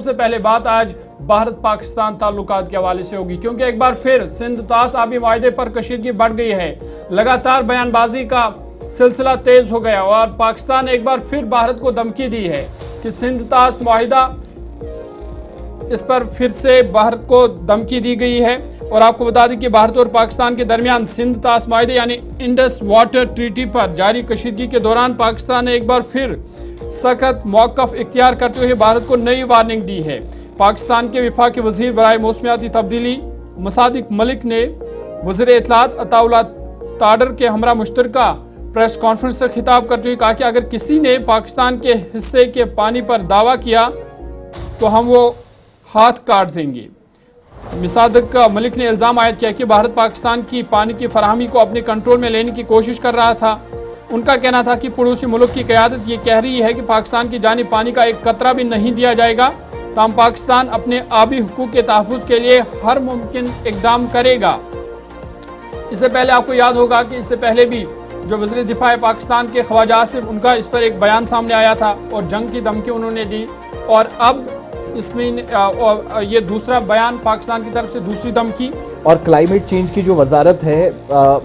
سب سے پہلے بات آج بھارت پاکستان تعلقات کے حوالے سے ہوگی، کیونکہ ایک بار پھر سندھ طاس آبی معاہدے پر کشیدگی بڑھ گئی ہے۔ لگاتار بیان بازی کا سلسلہ تیز ہو گیا اور پاکستان نے ایک بار پھر بھارت کو دھمکی دی ہے کہ سندھ طاس معاہدہ، اس پر پھر سے بھارت کو دھمکی دی گئی ہے۔ اور آپ کو بتا دیں کہ بھارت اور پاکستان کے درمیان سندھ طاس معاہدے یعنی انڈس واٹر ٹریٹی پر جاری کشیدگی کے دوران پاکستان نے ایک بار پھر سخت موقف اختیار کرتے ہوئے بھارت کو نئی وارننگ دی ہے۔ پاکستان کے وفاقی وزیر برائے موسمیاتی تبدیلی مصدق ملک نے وزیر اطلاعات عطا اللہ تاڈر کے ہمراہ مشترکہ پریس کانفرنس سے خطاب کرتے ہوئے کہا کہ اگر کسی نے پاکستان کے حصے کے پانی پر دعویٰ کیا تو ہم وہ ہاتھ کاٹ دیں گے۔ مصدق ملک نے الزام عائد کیا کہ بھارت پاکستان کی پانی کی فراہمی کو اپنے کنٹرول میں لینے کی کوشش کر رہا تھا۔ ان کا کہنا تھا کہ پڑوسی ملک کی قیادت یہ کہہ رہی ہے کہ پاکستان کی جانب پانی کا ایک قطرہ بھی نہیں دیا جائے گا، تاہم پاکستان اپنے آبی حقوق کے تحفظ کے لیے ہر ممکن اقدام کرے گا۔ اس سے پہلے آپ کو یاد ہوگا کہ اس سے پہلے بھی جو وزیر دفاع پاکستان کے خواجہ آصف، ان کا اس پر ایک بیان سامنے آیا تھا اور جنگ کی دھمکی انہوں نے دی، اور اب اس میں یہ دوسرا بیان پاکستان کی طرف سے دوسری دھمکی۔ اور کلائمیٹ چینج کی جو وزارت ہے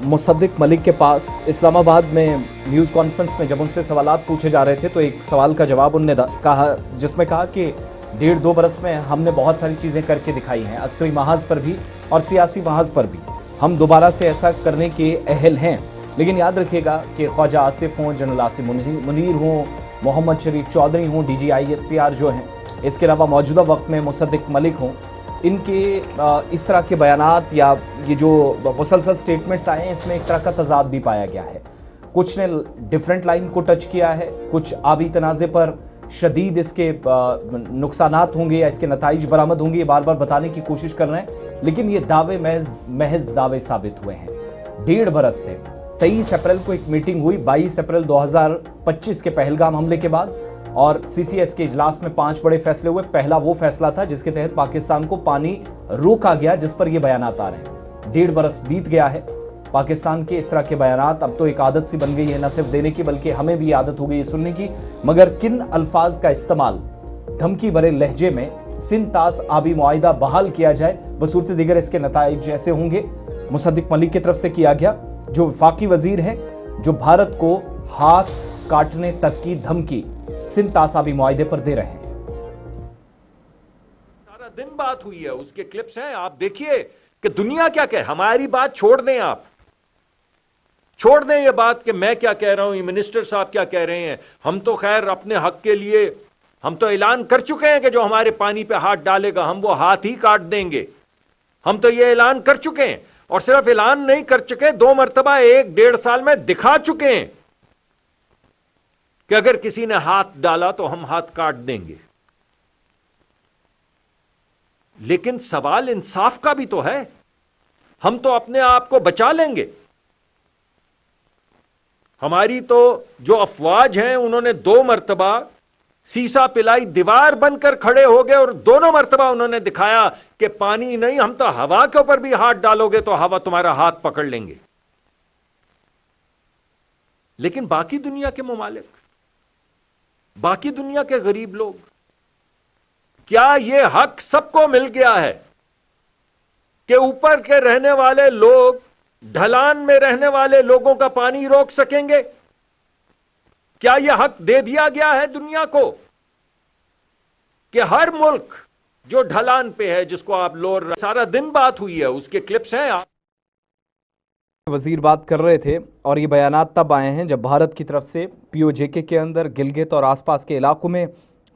مصدق ملک کے پاس اسلام آباد میں نیوز کانفرنس میں جب ان سے سوالات پوچھے جا رہے تھے تو ایک سوال کا جواب انہوں نے کہا، جس میں کہا کہ 1.5-2 برس میں ہم نے بہت ساری چیزیں کر کے دکھائی ہیں، عسکری محاذ پر بھی اور سیاسی محاذ پر بھی ہم دوبارہ سے ایسا کرنے کے اہل ہیں۔ لیکن یاد رکھیے گا کہ خواجہ آصف ہوں، جنرل آصف منیر ہوں، محمد شریف چودھری ہوں، D G I S P R جو ہیں، اس کے علاوہ موجودہ وقت میں مصدق ملک ہوں، ان کے اس طرح کے بیانات یا یہ جو مسلسل سٹیٹمنٹس آئے ہیں، اس میں ایک طرح کا تضاد بھی پایا گیا ہے۔ کچھ نے ڈیفرنٹ لائن کو ٹچ کیا ہے، کچھ آبی تنازع پر شدید اس کے نقصانات ہوں گے یا اس کے نتائج برآمد ہوں گے، یہ بار بار بتانے کی کوشش کر رہے ہیں، لیکن یہ دعوے محض دعوے ثابت ہوئے ہیں۔ 1.5 برس سے 23 اپریل کو ایک میٹنگ ہوئی، 22 اپریل 2025 کے پہلگام حملے کے بعد، اور سی سی ایس کے اجلاس میں 5 بڑے فیصلے ہوئے۔ پہلا وہ فیصلہ تھا جس کے تحت پاکستان کو پانی روکا گیا، جس پر یہ بیانات آ رہے ہیں۔ 1.5 برس بیت گیا ہے، پاکستان کے اس طرح کے بیانات اب تو ایک عادت سی بن گئی ہے، نہ صرف دینے کی بلکہ ہمیں بھی عادت ہو گئی ہے سننے کی۔ مگر کن الفاظ کا استعمال دھمکی بھرے لہجے میں سندھ طاس آبی معاہدہ بحال کیا جائے، بصورت دیگر اس کے نتائج ایسے ہوں گے۔ مصدق ملک کی طرف سے کیا گیا، جو وفاقی وزیر ہے، جو بھارت کو ہاتھ کاٹنے تک کی دھمکی سندھ طاس آبی معاہدے پر دے رہے ہیں۔ سارا دن بات ہوئی ہے، اس کے کلپس ہیں، آپ دیکھیے کہ دنیا کیا کہے۔ ہماری بات چھوڑ دیں، آپ چھوڑ دیں یہ بات کہ میں کیا کہہ رہا ہوں، یہ منسٹر صاحب کیا کہہ رہے ہیں۔ ہم تو خیر اپنے حق کے لیے ہم تو اعلان کر چکے ہیں کہ جو ہمارے پانی پہ ہاتھ ڈالے گا ہم وہ ہاتھ ہی کاٹ دیں گے۔ ہم تو یہ اعلان کر چکے ہیں، اور صرف اعلان نہیں کر چکے، 2 مرتبہ 1-1.5 سال میں دکھا چکے ہیں کہ اگر کسی نے ہاتھ ڈالا تو ہم ہاتھ کاٹ دیں گے۔ لیکن سوال انصاف کا بھی تو ہے، ہم تو اپنے آپ کو بچا لیں گے۔ ہماری تو جو افواج ہیں انہوں نے 2 مرتبہ سیسا پلائی دیوار بن کر کھڑے ہو گئے، اور دونوں مرتبہ انہوں نے دکھایا کہ پانی نہیں، ہم تو ہوا کے اوپر بھی ہاتھ ڈالو گے تو ہوا تمہارا ہاتھ پکڑ لیں گے۔ لیکن باقی دنیا کے ممالک، باقی دنیا کے غریب لوگ، کیا یہ حق سب کو مل گیا ہے کہ اوپر کے رہنے والے لوگ ڈھلان میں رہنے والے لوگوں کا پانی روک سکیں گے؟ کیا یہ حق دے دیا گیا ہے دنیا کو کہ ہر ملک جو ڈھلان پہ ہے، جس کو آپ سارا دن بات ہوئی ہے، اس کے کلپس ہیں۔ وزیر بات کر رہے تھے، اور یہ بیانات تب آئے ہیں جب بھارت کی طرف سے پی او جے کے اندر گلگت اور آس پاس کے علاقوں میں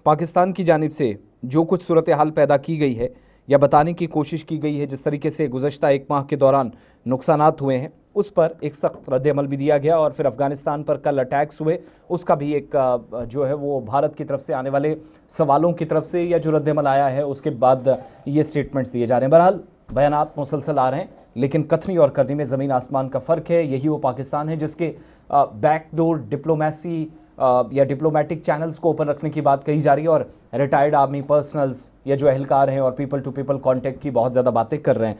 پاکستان کی جانب سے جو کچھ صورتحال پیدا کی گئی ہے یا بتانے کی کوشش کی گئی ہے، جس طریقے سے گزشتہ 1 ماہ کے دوران نقصانات ہوئے ہیں، اس پر ایک سخت رد عمل بھی دیا گیا۔ اور پھر افغانستان پر کل اٹیکس ہوئے، اس کا بھی ایک جو ہے وہ بھارت کی طرف سے آنے والے سوالوں کی طرف سے یا جو رد عمل آیا ہے اس کے بعد یہ سٹیٹمنٹس دیے جا رہے ہیں۔ بہرحال بیانات مسلسل آ رہے ہیں، لیکن کتھنی اور کرنی میں زمین آسمان کا فرق ہے۔ یہی وہ پاکستان ہے جس کے بیک ڈور ڈپلومیسی یا ڈپلومیٹک چینلز کو اوپن رکھنے کی بات کہی جا رہی ہے، اور ریٹائرڈ آرمی پرسنلز یا جو اہلکار ہیں اور پیپل ٹو پیپل کانٹیکٹ کی بہت زیادہ باتیں کر رہے ہیں۔